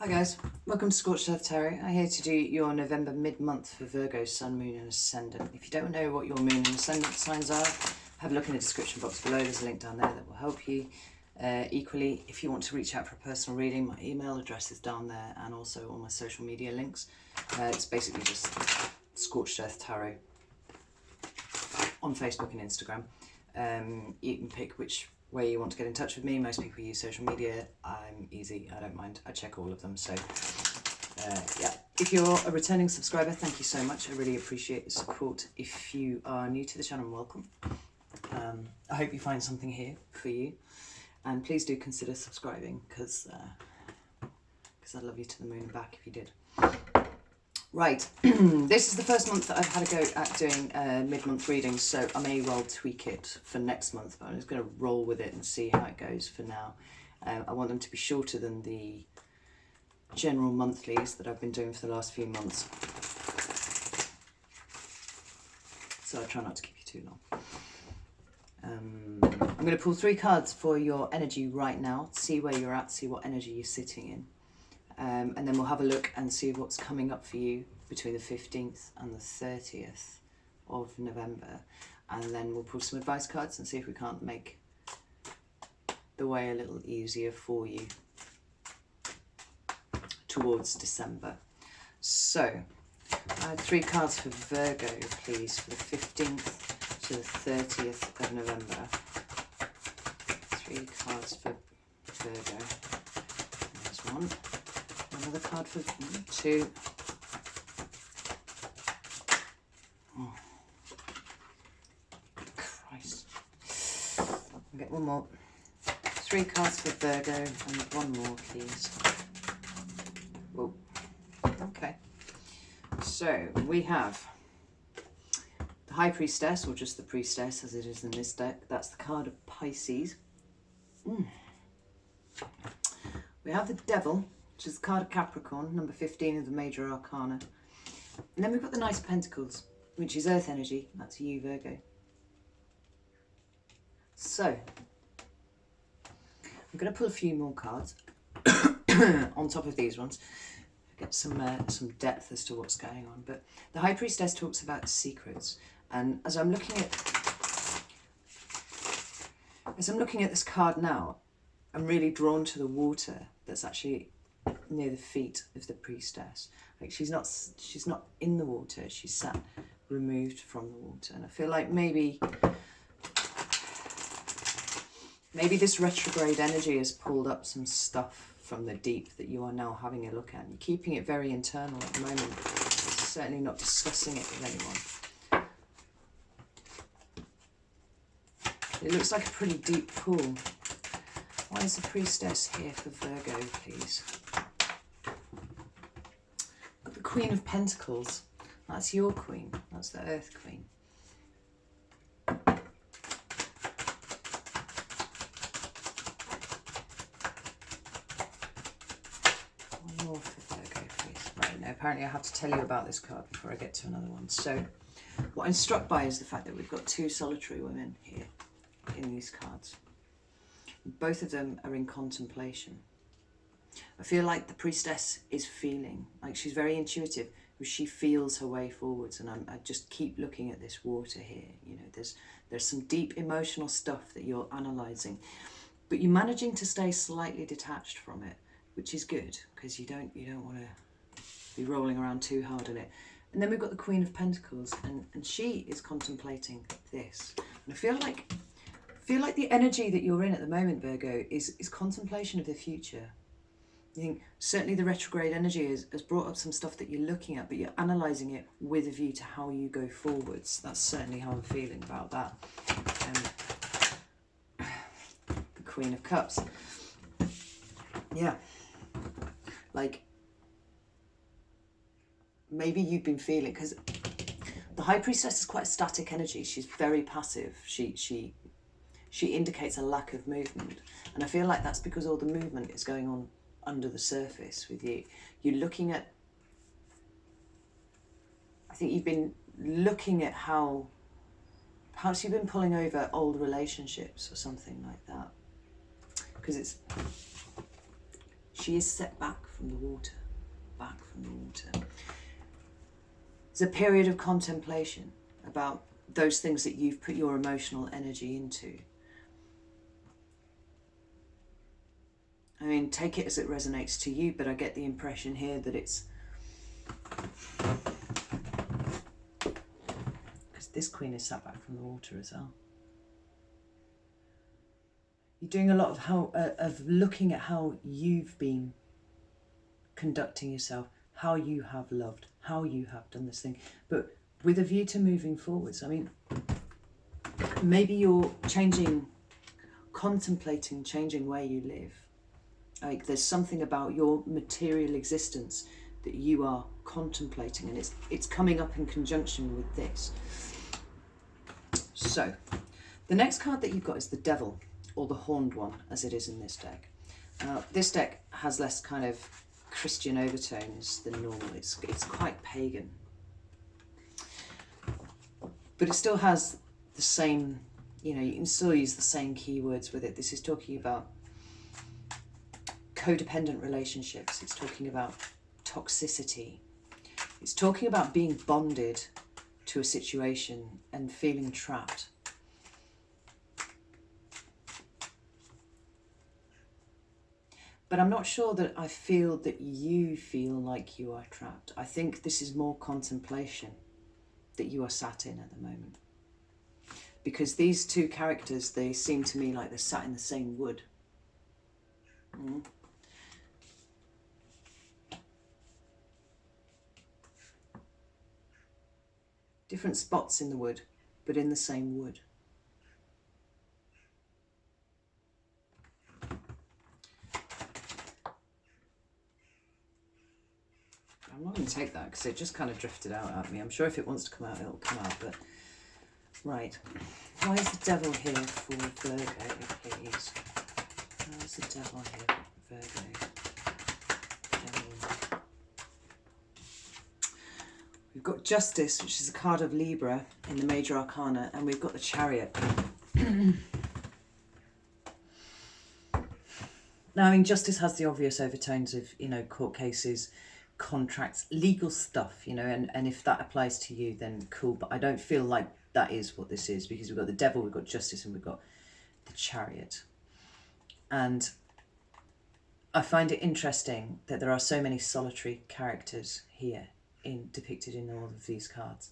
Hi guys, welcome to Scorched Earth Tarot. I'm here to do your November mid-month for Virgo, Sun, Moon and Ascendant. If you don't know what your Moon and Ascendant signs are, have a look in the description box below. There's a link down there that will help you. Equally, if you want to reach out for a personal reading, my email address is down there and also all my social media links. It's basically just Scorched Earth Tarot on Facebook and Instagram. You can pick which way you want to get in touch with me. Most people use social media. I'm easy, I don't mind. I check all of them. So yeah, if you're a returning subscriber, thank you so much. I really appreciate the support. If you are new to the channel, welcome. I hope you find something here for you, and please do consider subscribing because I'd love you to the moon and back if you did. Right, this is the first month that I've had a go at doing mid-month readings, so I may well tweak it for next month, but I'm just going to roll with it and see how it goes for now. I want them to be shorter than the general monthlies that I've been doing for the last few months, so I'll try not to keep you too long. I'm going to pull 3 cards for your energy right now, see where you're at, see what energy you're sitting in. And then we'll have a look and see what's coming up for you between the 15th and the 30th of November. And then we'll pull some advice cards and see if we can't make the way a little easier for you towards December. So, 3 cards for Virgo, please, for the 15th to the 30th of November. 3 cards for Virgo. There's 1. Another card for 2. Oh, Christ. I'll get 1 more. 3 cards for Virgo and 1 more, please. Oh, okay. So we have the High Priestess, or just the Priestess as it is in this deck. That's the card of Pisces. We have the Devil, which is the card of Capricorn, number 15 of the Major Arcana. And then we've got the Knight of Pentacles, which is Earth energy. That's you, Virgo. So, I'm going to pull a few more cards on top of these ones, get some depth as to what's going on. But the High Priestess talks about secrets, and as I'm looking at this card now, I'm really drawn to the water that's actually near the feet of the priestess. Like she's not in the water, she's sat removed from the water. And I feel like maybe this retrograde energy has pulled up some stuff from the deep that you are now having a look at. And you're keeping it very internal at the moment. Certainly not discussing it with anyone. It looks like a pretty deep pool. Why is the priestess here for Virgo, please? The Queen of Pentacles. That's your queen. That's the Earth Queen. One more for Virgo, please. Right, now apparently I have to tell you about this card before I get to another one. So, what I'm struck by is the fact that we've got 2 solitary women here in these cards. Both of them are in contemplation. I feel like the priestess is feeling, like she's very intuitive, she feels her way forwards, and I just keep looking at this water here. You know, there's some deep emotional stuff that you're analysing, but you're managing to stay slightly detached from it, which is good, because you don't want to be rolling around too hard in it. And then we've got the Queen of Pentacles, and she is contemplating this. And I feel like the energy that you're in at the moment, Virgo, is contemplation of the future. I think certainly the retrograde energy has brought up some stuff that you're looking at, but you're analysing it with a view to how you go forwards. That's certainly how I'm feeling about that. The Queen of Cups. Yeah. Like, maybe you've been feeling, because the High Priestess is quite a static energy. She's very passive. She indicates a lack of movement. And I feel like that's because all the movement is going on under the surface with you. You're looking at, I think you've been looking at how perhaps you've been pulling over old relationships or something like that. Because she is set back from the water, back from the water. It's a period of contemplation about those things that you've put your emotional energy into. I mean, take it as it resonates to you, but I get the impression here that it's... because this queen is sat back from the water as well. You're doing a lot of looking at how you've been conducting yourself, how you have loved, how you have done this thing, but with a view to moving forwards. I mean, maybe you're contemplating changing where you live. Like there's something about your material existence that you are contemplating, and it's coming up in conjunction with this. So, the next card that you've got is the Devil, or the Horned One, as it is in this deck. This deck has less kind of Christian overtones than normal. It's quite pagan. But it still has the same, you know, you can still use the same keywords with it. This is talking about codependent relationships. It's talking about toxicity. It's talking about being bonded to a situation and feeling trapped. But I'm not sure that I feel that you feel like you are trapped. I think this is more contemplation that you are sat in at the moment. Because these two characters, they seem to me like they're sat in the same wood. Different spots in the wood, but in the same wood. I'm not going to take that because it just kind of drifted out at me. I'm sure if it wants to come out, it'll come out, but... Right. Why is the Devil here for Virgo, please? Why is the Devil here for Virgo? Devil. We've got Justice, which is a card of Libra in the Major Arcana, and we've got the Chariot. Now, I mean, Justice has the obvious overtones of, you know, court cases, contracts, legal stuff, you know, and if that applies to you, then cool. But I don't feel like that is what this is, because we've got the Devil, we've got Justice, and we've got the Chariot. And I find it interesting that there are so many solitary characters here depicted in all of these cards.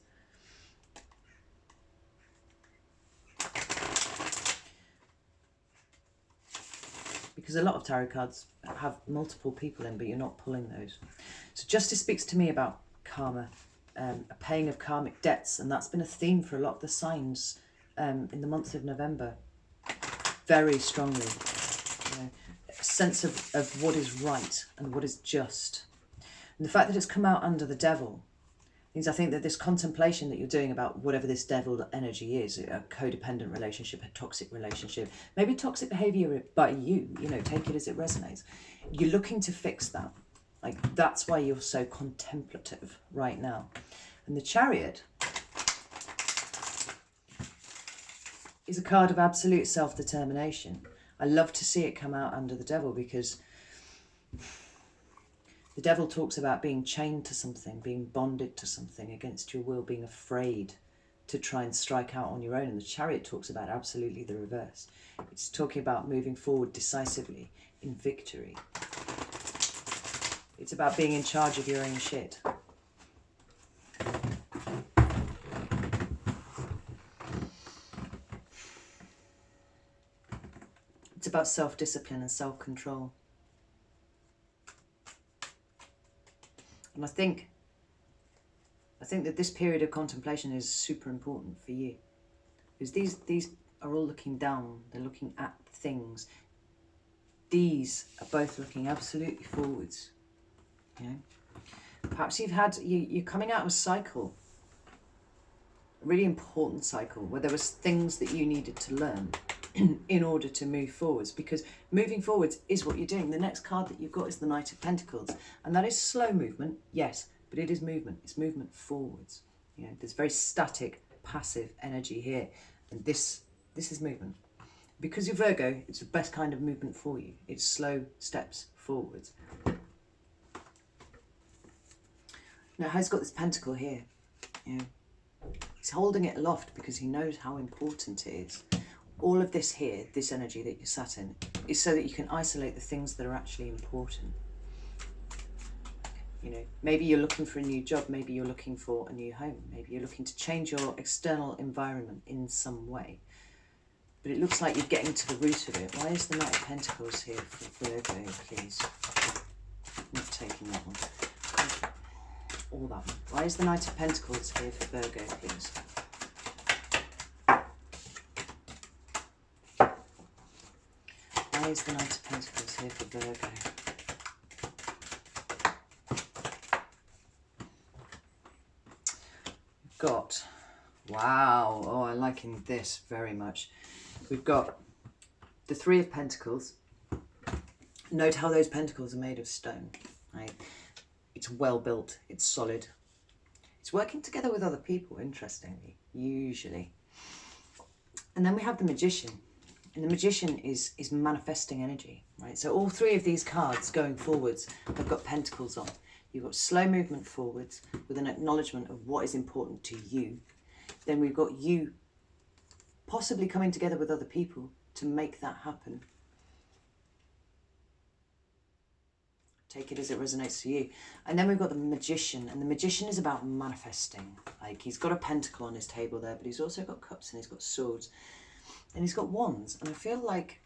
Because a lot of tarot cards have multiple people in, but you're not pulling those. So Justice speaks to me about karma, a paying of karmic debts, and that's been a theme for a lot of the signs in the month of November, very strongly. You know, a sense of what is right and what is just. And the fact that it's come out under the Devil means I think that this contemplation that you're doing about whatever this devil energy is, a codependent relationship, a toxic relationship, maybe toxic behaviour by you, you know, take it as it resonates. You're looking to fix that. Like, that's why you're so contemplative right now. And the Chariot is a card of absolute self-determination. I love to see it come out under the Devil, because the Devil talks about being chained to something, being bonded to something against your will, being afraid to try and strike out on your own. And the Chariot talks about absolutely the reverse. It's talking about moving forward decisively in victory. It's about being in charge of your own shit. It's about self-discipline and self-control. And I think that this period of contemplation is super important for you, because these are all looking down. They're looking at things. These are both looking absolutely forwards. You know, perhaps you're coming out of a cycle, a really important cycle, where there was things that you needed to learn in order to move forwards, because moving forwards is what you're doing. The next card that you've got is the Knight of Pentacles, and that is slow movement, yes, but it is movement. It's movement forwards. You know, there's very static, passive energy here, and this is movement. Because you're Virgo, it's the best kind of movement for you. It's slow steps forwards. Now, he's got this pentacle here. You know, he's holding it aloft because he knows how important it is. All of this here, this energy that you're sat in, is so that you can isolate the things that are actually important. You know, maybe you're looking for a new job, maybe you're looking for a new home, maybe you're looking to change your external environment in some way. But it looks like you're getting to the root of it. Why is the Knight of Pentacles here for Virgo, please? Not taking that one. Or that one. Why is the Knight of Pentacles here for Virgo, please? Why is the Knight of Pentacles here for Virgo? We've got, wow, oh, I'm liking this very much. We've got the Three of Pentacles. Note how those pentacles are made of stone, right? It's well built, it's solid. It's working together with other people, interestingly, usually. And then we have the Magician. And the Magician is manifesting energy, right? So all three of these cards going forwards have got pentacles on. You've got slow movement forwards with an acknowledgement of what is important to you. Then we've got you possibly coming together with other people to make that happen. Take it as it resonates to you. And then we've got the Magician, and the Magician is about manifesting. Like, he's got a pentacle on his table there, but he's also got cups and he's got swords and he's got wands. And I feel like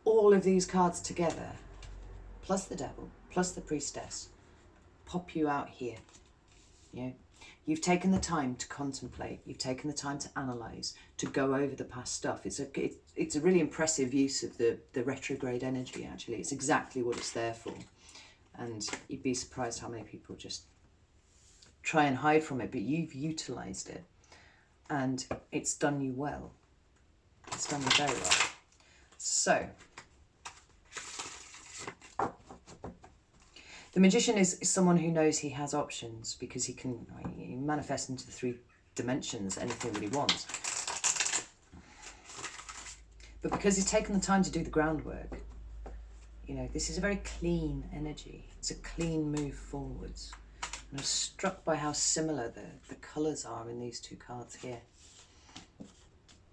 all of these cards together, plus the Devil, plus the Priestess, pop you out here. You know, you've taken the time to contemplate, you've taken the time to analyse, to go over the past stuff. It's a really impressive use of the retrograde energy, actually. It's exactly what it's there for. And you'd be surprised how many people just try and hide from it, but you've utilised it. And it's done you well. It's done you very well. So, the Magician is someone who knows he has options because he can manifest into the three dimensions anything that he wants. But because he's taken the time to do the groundwork, you know, this is a very clean energy. It's a clean move forwards. And I'm struck by how similar the colours are in these two cards here.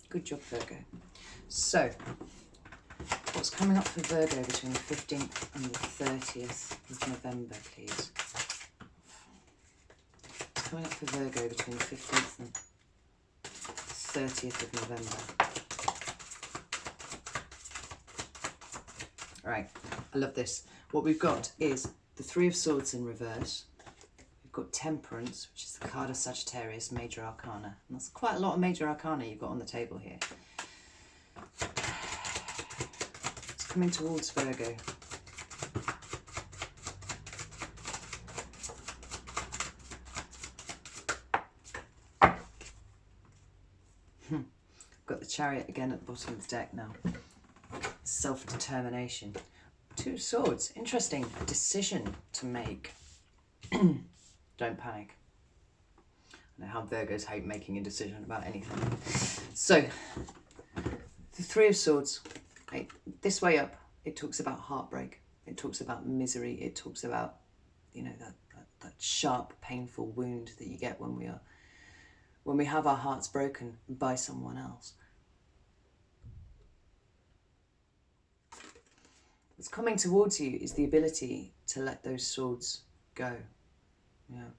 Good job, Virgo. So, what's coming up for Virgo between the 15th and the 30th of November, please? What's coming up for Virgo between the 15th and the 30th of November? All right, I love this. What we've got is the Three of Swords in reverse. We've got Temperance, which is the card of Sagittarius, Major Arcana. And that's quite a lot of Major Arcana you've got on the table here. It's coming towards Virgo. Got the Chariot again at the bottom of the deck now. Self-determination. Two of Swords. Interesting. A decision to make. Don't panic. I know how Virgos hate making a decision about anything. So, the Three of Swords. Right, this way up, it talks about heartbreak. It talks about misery. It talks about, you know, that sharp, painful wound that you get when we have our hearts broken by someone else. What's coming towards you is the ability to let those swords go. Yeah.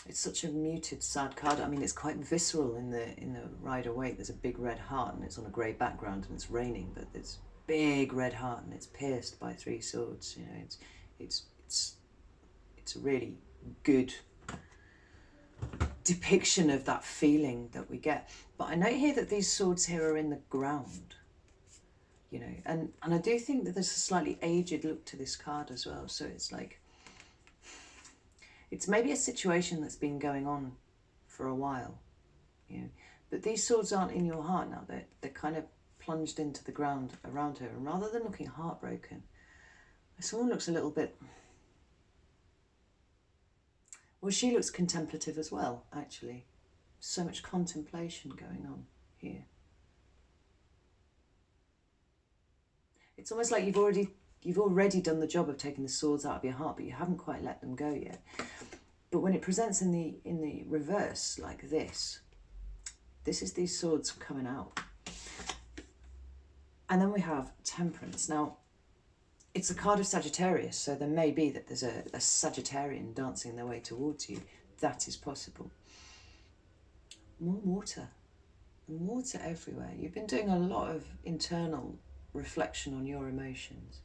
It's such a muted, sad card. I mean, it's quite visceral in the Rider Waite. There's a big red heart and it's on a grey background and it's raining, but there's big red heart and it's pierced by three swords. You know, it's a really good depiction of that feeling that we get. But I note here that these swords here are in the ground, you know, and I do think that there's a slightly aged look to this card as well. So it's like, it's maybe a situation that's been going on for a while, you know, but these swords aren't in your heart now. They're kind of plunged into the ground around her, and rather than looking heartbroken, this one looks a little bit, well, she looks contemplative as well, actually. So much contemplation going on here. It's almost like you've already done the job of taking the swords out of your heart, but you haven't quite let them go yet. But when it presents in the reverse like this is these swords coming out. And then we have Temperance. Now, it's a card of Sagittarius, so there may be that there's a Sagittarian dancing their way towards you. That is possible. More water. Water everywhere. You've been doing a lot of internal reflection on your emotions.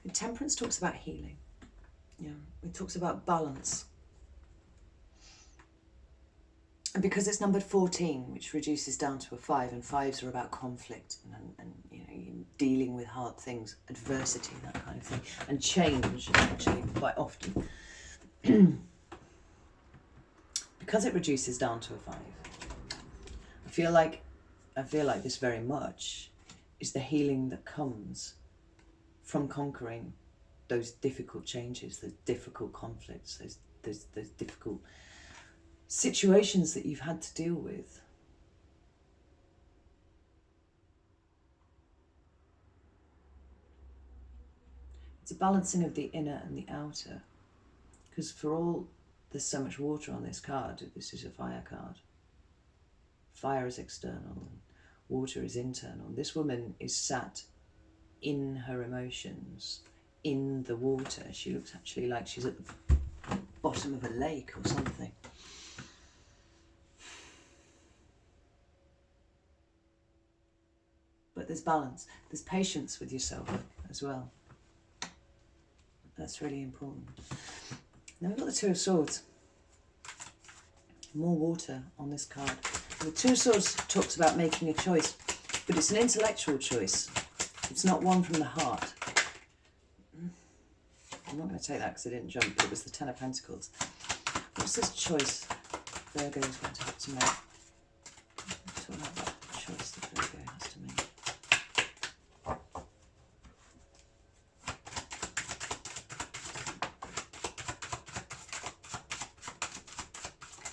And Temperance talks about healing. Yeah, it talks about balance. And because it's numbered 14, which reduces down to a 5, and 5s are about conflict and you know, dealing with hard things, adversity, that kind of thing, and change, actually, quite often. Because it reduces down to a 5, I feel like this very much is the healing that comes from conquering those difficult changes, those difficult conflicts, those difficult situations that you've had to deal with. It's a balancing of the inner and the outer, because for all there's so much water on this card, this is a fire card. Fire is external and water is internal. This woman is sat in her emotions, in the water. She looks actually like she's at the bottom of a lake or something. But there's balance, there's patience with yourself as well. That's really important. Now we've got the Two of Swords. More water on this card. And the Two of Swords talks about making a choice, but it's an intellectual choice. It's not one from the heart. I'm not going to take that because I didn't jump. It was the Ten of Pentacles. What's this choice Virgo is going to have to make? Let's talk about the choice that Virgo has to make.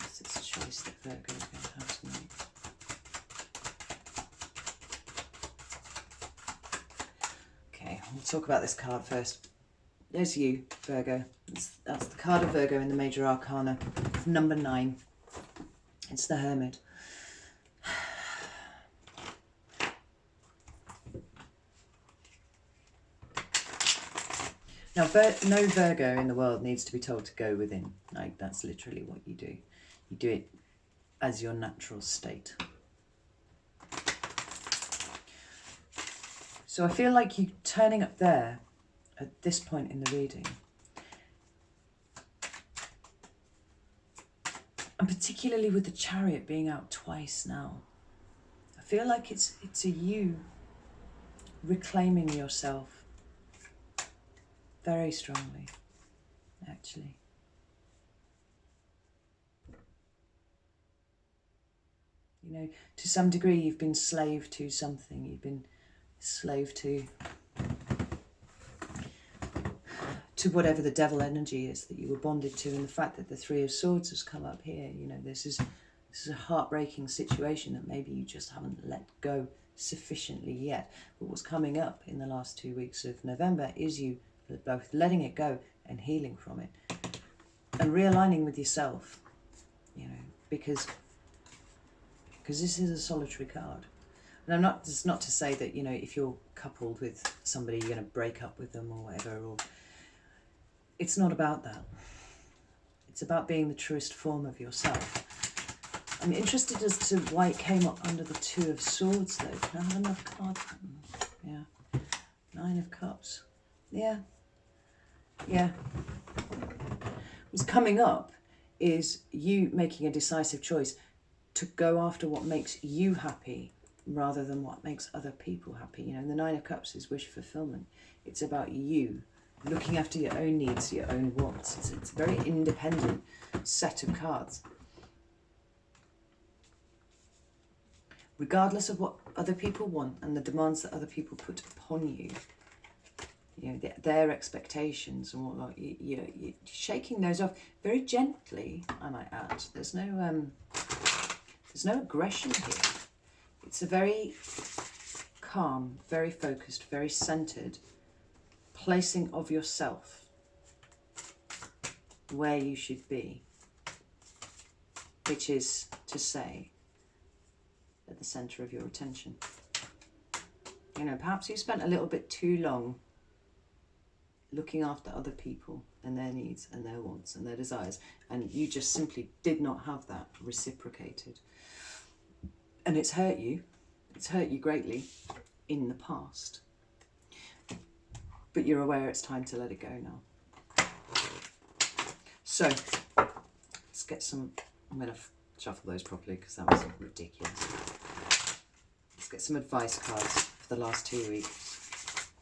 What's this choice that Virgo is going to have to make? Okay, we'll talk about this card first. There's you, Virgo. That's the card of Virgo in the Major Arcana, number 9. It's the Hermit. Now, no Virgo in the world needs to be told to go within. Like, that's literally what you do. You do it as your natural state. So I feel like you turning up there at this point in the reading, and particularly with the Chariot being out twice now, I feel like it's a you reclaiming yourself very strongly, actually. You know, to some degree you've been slave to something, you've been slave to whatever the devil energy is that you were bonded to, and the fact that the Three of Swords has come up here, you know, this is a heartbreaking situation that maybe you just haven't let go sufficiently yet. But what's coming up in the last 2 weeks of November is you both letting it go and healing from it and realigning with yourself, you know, because this is a solitary card. And it's not to say that, you know, if you're coupled with somebody, you're going to break up with them or whatever, or it's not about that. It's about being the truest form of yourself. I'm interested as to why it came up under the Two of Swords, though. Can I have another card? Yeah. 9 of Cups. Yeah. Yeah. What's coming up is you making a decisive choice to go after what makes you happy rather than what makes other people happy. You know, and the 9 of Cups is wish fulfillment. It's about you looking after your own needs, your own wants. It's a very independent set of cards. Regardless of what other people want and the demands that other people put upon you, you know, their expectations and whatnot, you're shaking those off very gently, I might add. There's no aggression here. It's a very calm, very focused, very centered placing of yourself where you should be, which is to say at the center of your attention. You know, perhaps you spent a little bit too long looking after other people and their needs and their wants and their desires, and you just simply did not have that reciprocated. And it's hurt you greatly in the past. But you're aware it's time to let it go now. So, let's get some, I'm going to shuffle those properly because that was ridiculous. Let's get some advice cards for the last 2 weeks.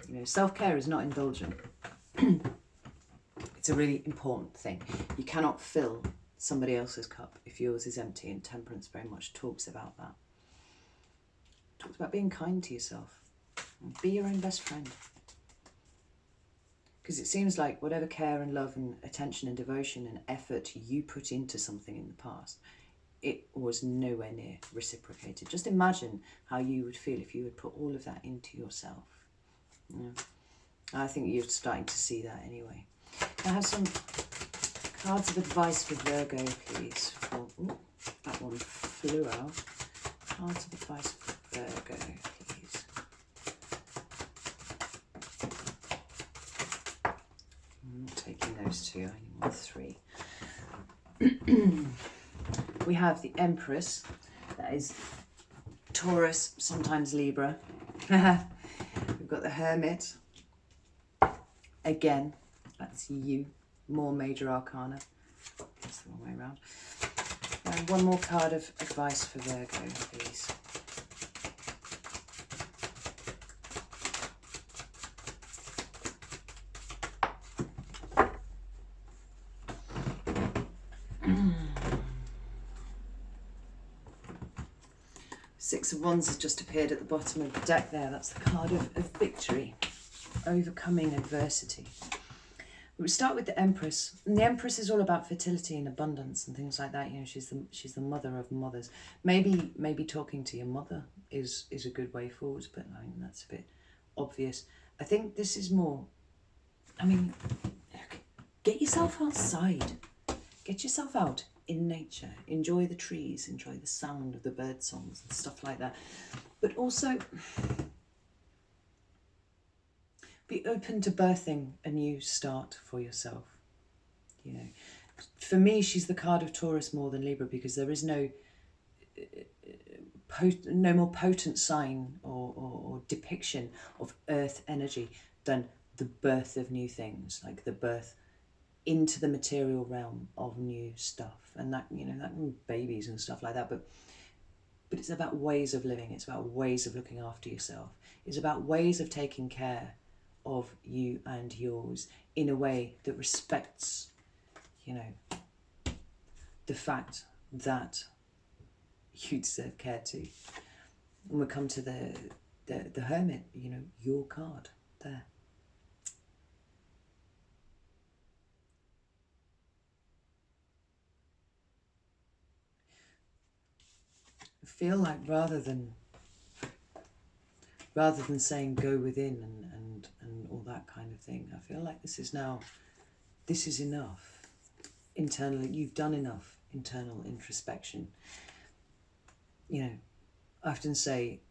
You know, self-care is not indulgent. It's a really important thing. You cannot fill somebody else's cup if yours is empty, and temperance very much talks about that. It talks about being kind to yourself. Be your own best friend. Because it seems like whatever care and love and attention and devotion and effort you put into something in the past, it was nowhere near reciprocated. Just imagine how you would feel if you would put all of that into yourself. Yeah. I think you're starting to see that anyway. Can I have some cards of advice for Virgo, please? Oh, ooh, that one flew out. Cards of advice for Virgo, please. I'm not taking those two, I only want 3. We have the Empress, that is Taurus, sometimes Libra. We've got the Hermit, again, that's you, more major arcana. That's the wrong way around. And one more card of advice for Virgo, please. Six of Wands has just appeared at the bottom of the deck there. That's the card of victory, overcoming adversity. We start with the Empress, and the Empress is all about fertility and abundance and things like that. You know, she's the mother of mothers. Maybe talking to your mother is a good way forward, but I mean, that's a bit obvious. I think this is more, I mean, get yourself outside, get yourself out in nature, enjoy the trees, enjoy the sound of the bird songs and stuff like that. But also, be open to birthing a new start for yourself. You know, for me, she's the card of Taurus more than Libra, because there is no more potent sign or depiction of earth energy than the birth of new things, like the birth into the material realm of new stuff, and that, you know, that babies and stuff like that. But it's about ways of living. It's about ways of looking after yourself. It's about ways of taking care of you and yours in a way that respects, you know, the fact that you deserve care too. And we come to the Hermit, you know, your card there. I feel like rather than saying go within and all that kind of thing, I feel like this is enough internally. You've done enough internal introspection. You know, I often say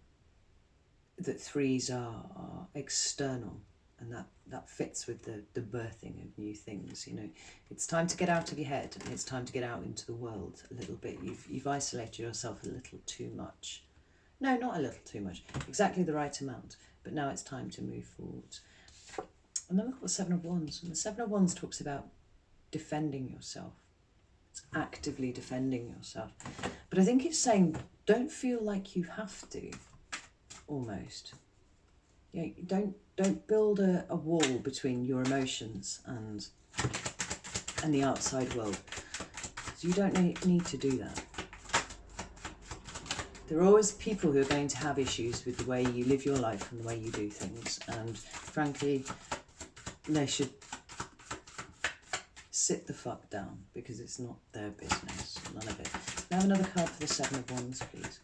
that 3s are external, and that fits with the birthing of new things. You know, it's time to get out of your head, and it's time to get out into the world a little bit. You've isolated yourself a little too much. No, not a little too much, exactly the right amount, but now it's time to move forward. And then we've got the 7 of Wands, and the 7 of Wands talks about defending yourself. It's actively defending yourself. But I think it's saying, don't feel like you have to, almost. You know, don't build a wall between your emotions and the outside world. So you don't need to do that. There are always people who are going to have issues with the way you live your life and the way you do things, and frankly, they should sit the fuck down, because it's not their business, none of it. Now have another card for the 7 of Wands, please.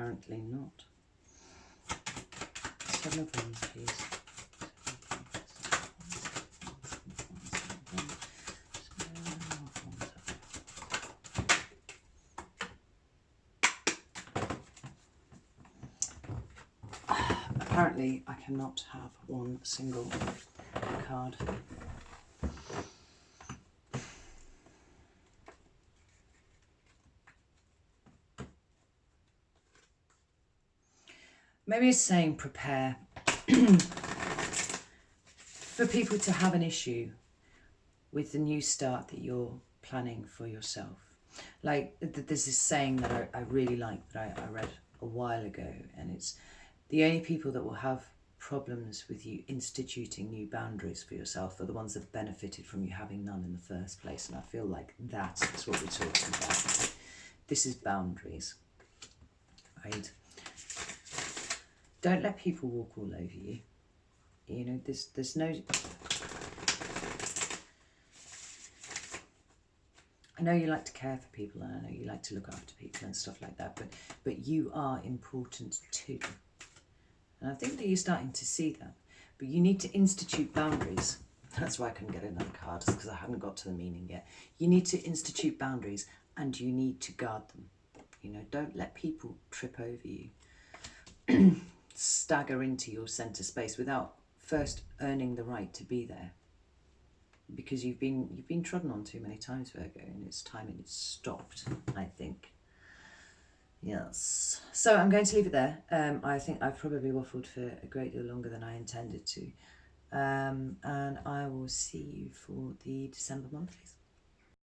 Apparently not. Seven of Wands, please. Apparently I cannot have one single card. Maybe it's saying prepare for people to have an issue with the new start that you're planning for yourself. Like, there's this saying that I really like that I read a while ago, and it's the only people that will have problems with you instituting new boundaries for yourself are the ones that benefited from you having none in the first place. And I feel like that's what we're talking about. This is boundaries, right? Don't let people walk all over you. You know, there's no... I know you like to care for people, and I know you like to look after people and stuff like that, but you are important too. And I think that you're starting to see that. But you need to institute boundaries. That's why I couldn't get another card, because I hadn't got to the meaning yet. You need to institute boundaries, and you need to guard them. You know, don't let people trip over you. Stagger into your centre space without first earning the right to be there. Because you've been trodden on too many times, Virgo, and it's time it stopped, I think. Yes. So I'm going to leave it there. I think I've probably waffled for a great deal longer than I intended to. And I will see you for the December monthlies.